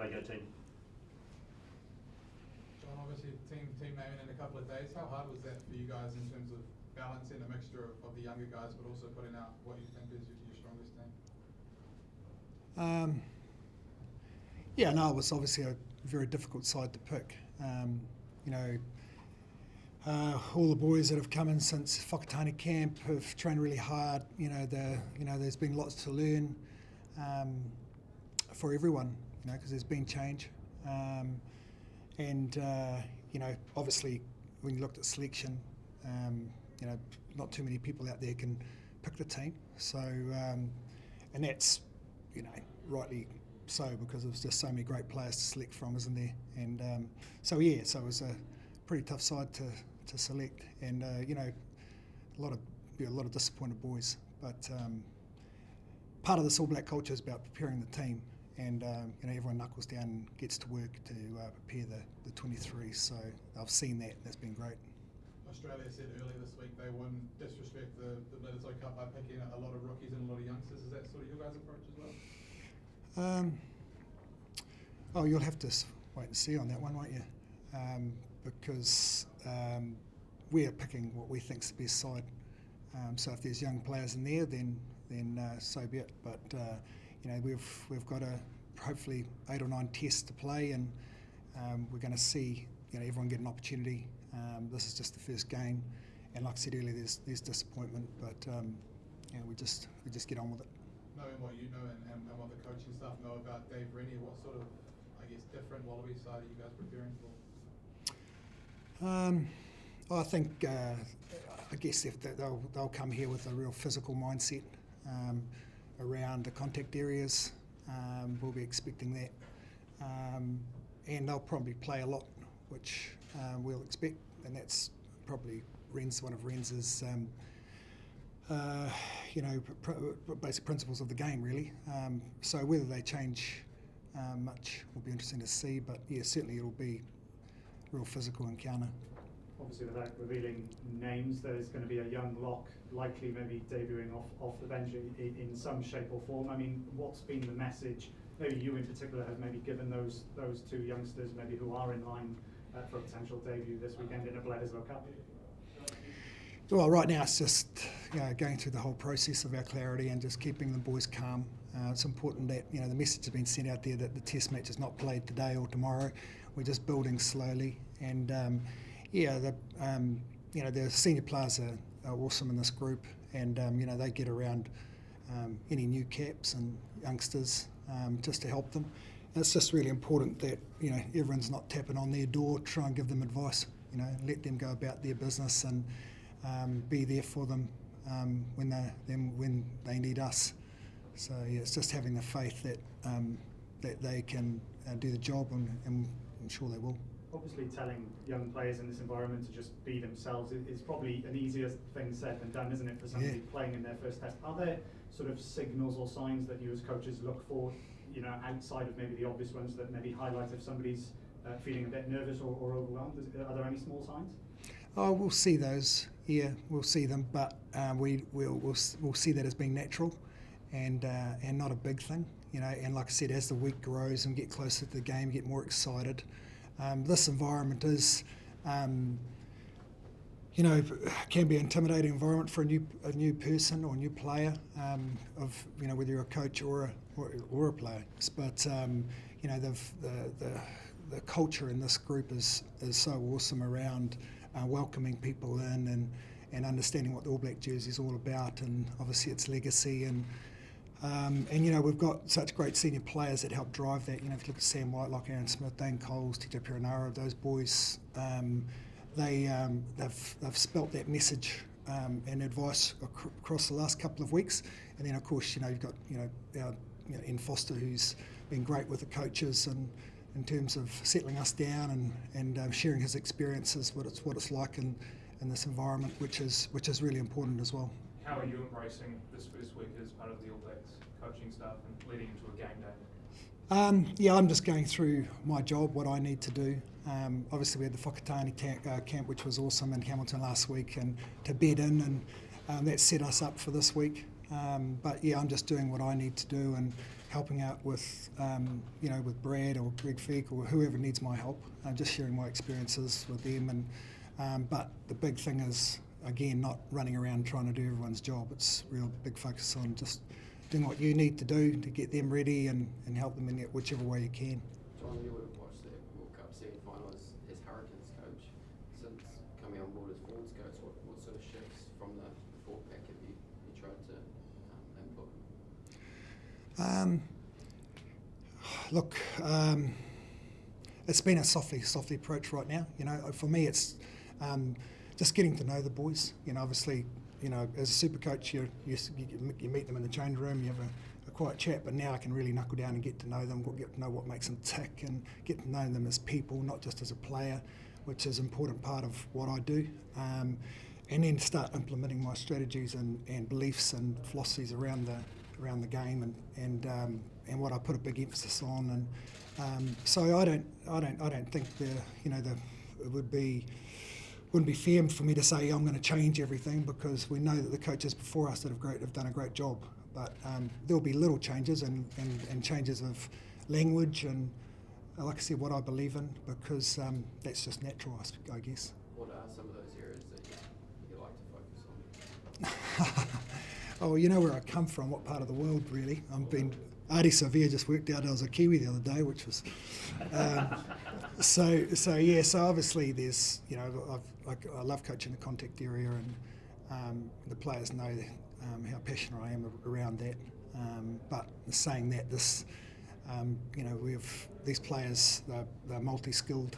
by your team? John, obviously team naming in a couple of days. How hard was that for you guys in terms of balancing a mixture of the younger guys, but also putting out what you think is your strongest team? Yeah, no, it was obviously a very difficult side to pick. All the boys that have come in since Whakatane camp have trained really hard. There's been lots to learn for everyone, because there's been change. Obviously, when you looked at selection, not too many people out there can pick the team. So, and that's, rightly so, because there's just so many great players to select from, isn't there? And so it was a pretty tough side to select, and a lot of disappointed boys. But part of this All Black culture is about preparing the team, and everyone knuckles down and gets to work to prepare the 23. So I've seen that. That's been great. Australia said earlier this week they wouldn't disrespect the Bledisloe Cup by picking a lot of rookies and a lot of youngsters. Is that sort of your guys' approach as well? You'll have to wait and see on that one, won't you? Because we are picking what we think's the best side. So if there's young players in there, then so be it. But we've got hopefully 8 or 9 tests to play, and we're going to see everyone get an opportunity. This is just the first game, and like I said earlier, there's disappointment, but we just get on with it. Knowing what you know and what the coaching staff know about Dave Rennie, what sort of, different Wallaby side are you guys preparing for? I think, I guess if they'll come here with a real physical mindset around the contact areas. We'll be expecting that, and they'll probably play a lot, which we'll expect, and that's probably one of Renz's basic principles of the game, really. So whether they change much will be interesting to see, but certainly it'll be a real physical encounter. Obviously, without revealing names, there's going to be a young lock likely maybe debuting off the bench in some shape or form. I mean, what's been the message, maybe you in particular have maybe given those 2 youngsters maybe who are in line for a potential debut this weekend in a Bledisloe Cup? Well, right now it's just going through the whole process of our clarity and just keeping the boys calm. It's important that the message has been sent out there that the test match is not played today or tomorrow. We're just building slowly, and the senior players are awesome in this group, and they get around any new caps and youngsters just to help them. And it's just really important that everyone's not tapping on their door, try and give them advice. Let them go about their business and be there for them when they need us. So it's just having the faith that they can do the job, and I'm sure they will. Obviously, telling young players in this environment to just be themselves is probably an easier thing said than done, isn't it, for somebody playing in their first test? Are there sort of signals or signs that you as coaches look for, outside of maybe the obvious ones that maybe highlight if somebody's feeling a bit nervous or overwhelmed? Are there any small signs? Oh, we'll see those. Yeah, we'll see them, but we'll see that as being natural and not a big thing. And like I said, as the week grows and we get closer to the game, we get more excited. This environment is, can be an intimidating environment for a new person or a new player, whether you're a coach or a player. But the culture in this group is so awesome around welcoming people in and understanding what the All Black jersey is all about, and obviously its legacy. And we've got such great senior players that help drive that. If you look at Sam White, like Aaron Smith, Dane Coles, Tito Perenara, those boys, they've spelt that message and advice across the last couple of weeks. And then of course you've got our Ian Foster, who's been great with the coaches and in terms of settling us down and sharing his experiences, what it's like in this environment, which is really important as well. How are you embracing this first week as part of the All Blacks coaching staff and leading into a game day? I'm just going through my job, what I need to do. Obviously we had the Whakatane camp, which was awesome in Hamilton last week, and to bed in, and that set us up for this week. But yeah, I'm just doing what I need to do and helping out with, with Brad or Greg Feek or whoever needs my help. I'm just sharing my experiences with them. But the big thing is, again, not running around trying to do everyone's job. It's real big focus on just doing what you need to do to get them ready and help them in whichever way you can. John, you would have watched the World Cup semi-final as Hurricanes coach. Since coming on board as forwards coach, what sort of shifts from the forward pack have you tried to input? It's been a softly approach right now. For me, it's just getting to know the boys. Obviously, as a super coach, you meet them in the change room, you have a quiet chat, but now I can really knuckle down and get to know them, get to know what makes them tick and get to know them as people, not just as a player, which is an important part of what I do. And then start implementing my strategies and beliefs and philosophies around the game and what I put a big emphasis on. And so I don't think it wouldn't be fair for me to say I'm going to change everything, because we know that the coaches before us that have done a great job. But there'll be little changes and changes of language and, like I said, what I believe in, because that's just natural, I guess. What are some of those areas that you like to focus on? Oh, you know where I come from, what part of the world, really. Adi Sevilla just worked out I was a Kiwi the other day, which was... So obviously there's, I love coaching the contact area, and the players know how passionate I am around that. But saying that, we have these players, they're multi-skilled,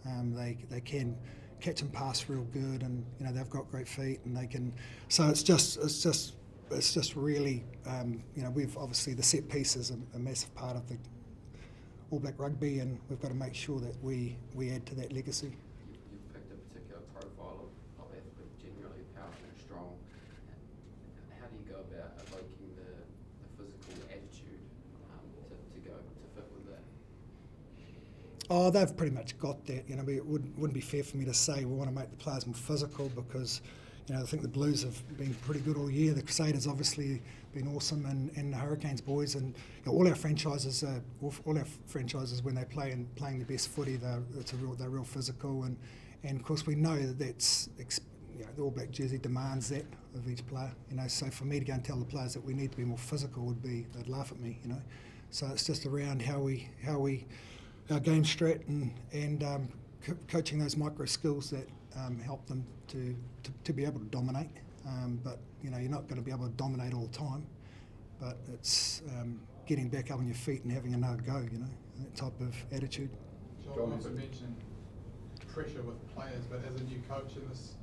they can catch and pass real good, and they've got great feet, and they can. So it's just really, we've obviously the set piece is a massive part of the All Black rugby, and we've got to make sure that we add to that legacy. You've picked a particular profile of athlete, generally powerful and strong. How do you go about evoking the physical attitude to fit with that? Oh, they've pretty much got that. It wouldn't be fair for me to say we want to make the players more physical, because I think the Blues have been pretty good all year. The Crusaders obviously been awesome, and the Hurricanes boys, and all our franchises when they playing the best footy, they're real physical, and of course we know that's the All Black jersey demands that of each player. So for me to go and tell the players that we need to be more physical they'd laugh at me. So it's just around how we our game strat and coaching those micro skills that help them to be able to dominate. But you're not going to be able to dominate all the time. But it's getting back up on your feet and having another go. That type of attitude. John also mentioned pressure with players, but as a new coach in this,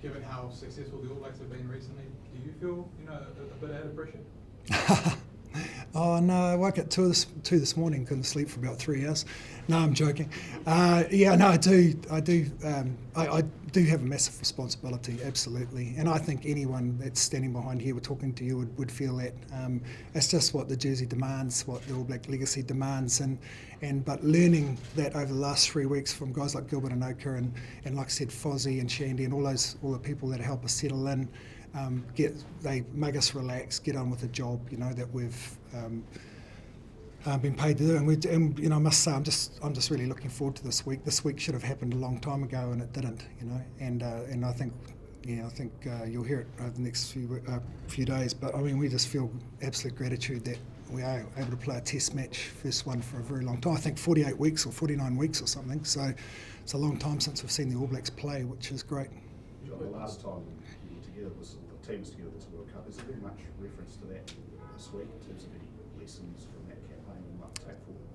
given how successful the All Blacks have been recently, do you feel a bit out of pressure? Oh no, I woke up 2 this morning, couldn't sleep for about 3 hours. No, I'm joking. I do have a massive responsibility, absolutely. And I think anyone that's standing behind here, we're talking to you, would feel that. It's just what the jersey demands, what the All Black legacy demands, but learning that over the last 3 weeks from guys like Gilbert and Oka and like I said, Fozzie and Shandy and all the people that help us settle in. They make us relax, get on with the job, that we've been paid to do. And I must say, I'm just really looking forward to this week. This week should have happened a long time ago, and it didn't, And I think you'll hear it over the next few days. But we just feel absolute gratitude that we are able to play a test match, first one for a very long time. I think 48 weeks or 49 weeks or something. So it's a long time since we've seen the All Blacks play, which is great. John, the last time you were together the team was together at the World Cup. Has there been much reference to that this week in terms of any lessons from that campaign you might take forward?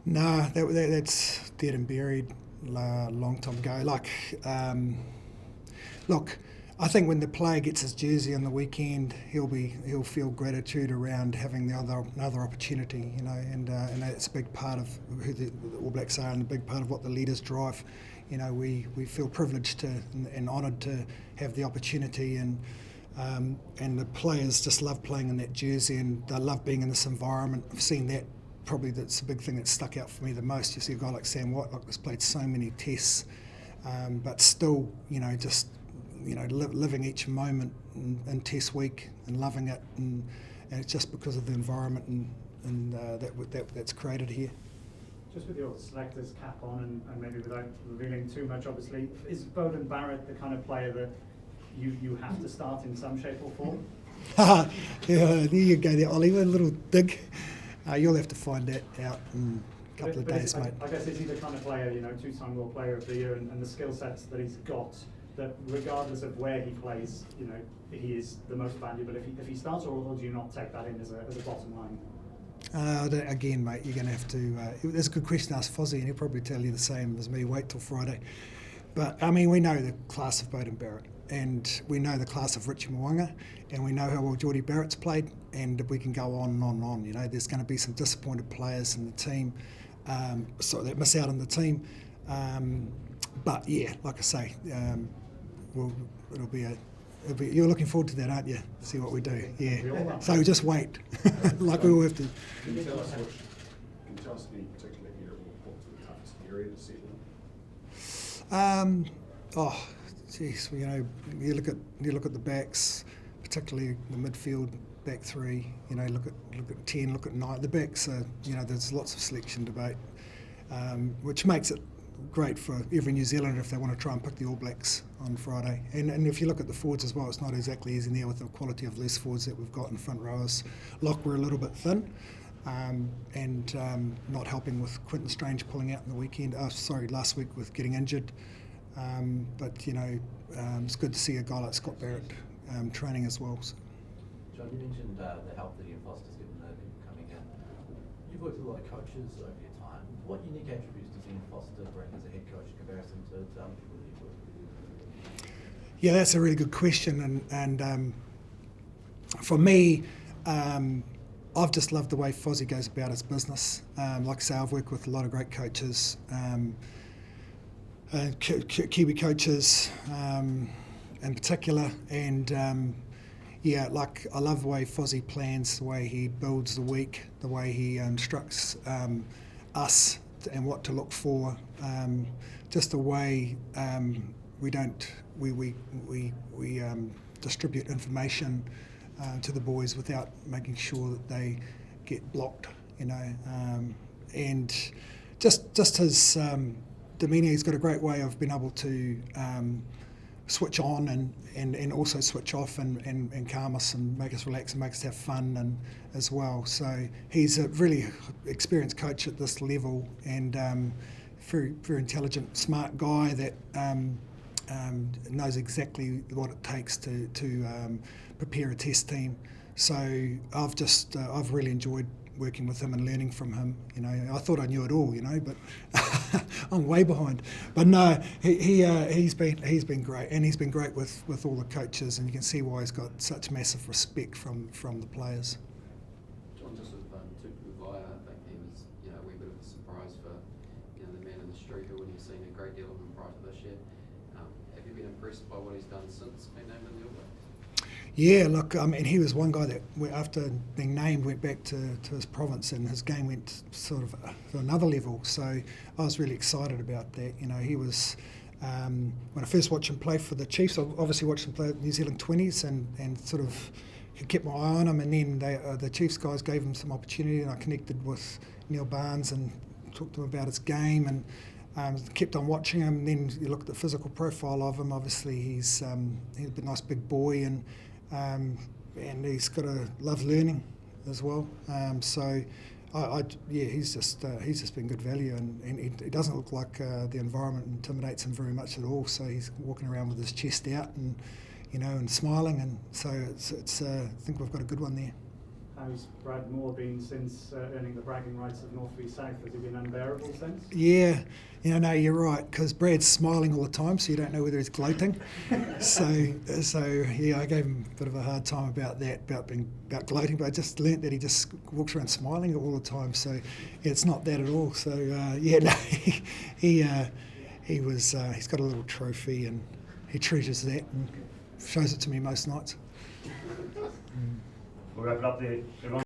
No, that's dead and buried a long time ago. Look, I think when the player gets his jersey on the weekend, he'll feel gratitude around having another opportunity, and it's a big part of who the All Blacks are and a big part of what the leaders drive. We feel privileged and honoured to have the opportunity, and the players just love playing in that jersey, and they love being in this environment. I've seen that. Probably that's the big thing that stuck out for me the most. You see a guy like Sam Whitelock has played so many tests, but still, living each moment in Test week and loving it, and it's just because of the environment and that's created here. Just with your selectors cap on, and maybe without revealing too much, obviously, is Beauden Barrett the kind of player that you have to start in some shape or form? Yeah, there you go there, Ollie, a little dig. You'll have to find that out in a couple of days, mate. I guess is he the kind of player, 2-time World Player of the Year, and the skill sets that he's got, that regardless of where he plays, he is the most valuable if he starts, or do you not take that in as a bottom line? Again, mate, you're going to have to. There's a good question to ask Fozzie, and he'll probably tell you the same as me. Wait till Friday. But I mean, we know the class of Beauden Barrett, and we know the class of Richie Mwanga, and we know how well Geordie Barrett's played, and we can go on and on and on. There's going to be some disappointed players in the team, that miss out on the team. But yeah, like I say, it'll be you're looking forward to that, aren't you? See what we do. Yeah. So just wait, like we all have to. Can you tell us any particular area, what's the toughest area to settle in? Geez, you look at the backs, particularly the midfield, back three. Look at 10, look at 9. The backs are, there's lots of selection debate, which makes it great for every New Zealander if they want to try and pick the All Blacks on Friday. And if you look at the forwards as well, it's not exactly easy there with the quality of loose forwards that we've got in front rowers. Lock, we're a little bit thin, and not helping with Quinton Strange pulling out in the weekend. Last week with getting injured. But it's good to see a guy like Scott Barrett training as well. So. John, you mentioned the help that Ian Foster's given people coming in. You've worked with a lot of coaches over your time. What unique attributes does Ian Foster bring as a head coach in comparison to other people that you've worked with? Yeah, that's a really good question, and for me, I've just loved the way Fozzie goes about his business. Like I say, I've worked with a lot of great coaches. Kiwi coaches in particular, and I love the way Fozzie plans, the way he builds the week, the way he instructs us and what to look for, just the way we distribute information to the boys without making sure that they get blocked, and just his demeanour. He's got a great way of being able to switch on and also switch off and calm us and make us relax and make us have fun and as well. So he's a really experienced coach at this level, and very, very intelligent, smart guy that knows exactly what it takes to prepare a test team. So I've really enjoyed working with him and learning from him. I thought I knew it all, but I'm way behind. But no, he's been great, and he's been great with all the coaches, and you can see why he's got such massive respect from the players. John, just with Tupu Vaya, I think he was a wee bit of a surprise for the man in the street who wouldn't have seen a great deal of him prior to this year. Have you been impressed by what he's done since being named in the All Blacks? Yeah, look, he was one guy that, after being named, went back to his province, and his game went sort of to another level. So I was really excited about that. He was, when I first watched him play for the Chiefs, I obviously watched him play at New Zealand 20s and sort of kept my eye on him. And then the Chiefs guys gave him some opportunity, and I connected with Neil Barnes and talked to him about his game, and kept on watching him. And then you look at the physical profile of him. Obviously, he's a nice big boy, and he's got a love learning as well. He's just been good value, and he doesn't look like the environment intimidates him very much at all. So he's walking around with his chest out and and smiling, and so it's I think we've got a good one there. How's Brad Moore been since earning the bragging rights of North v South? Has he been unbearable since? Yeah, no, you're right, because Brad's smiling all the time, so you don't know whether he's gloating. so yeah, I gave him a bit of a hard time about that, about gloating, but I just learnt that he just walks around smiling all the time. So yeah, it's not that at all. So he's got a little trophy, and he treasures that and shows it to me most nights. We'll wrap it up there. Everyone.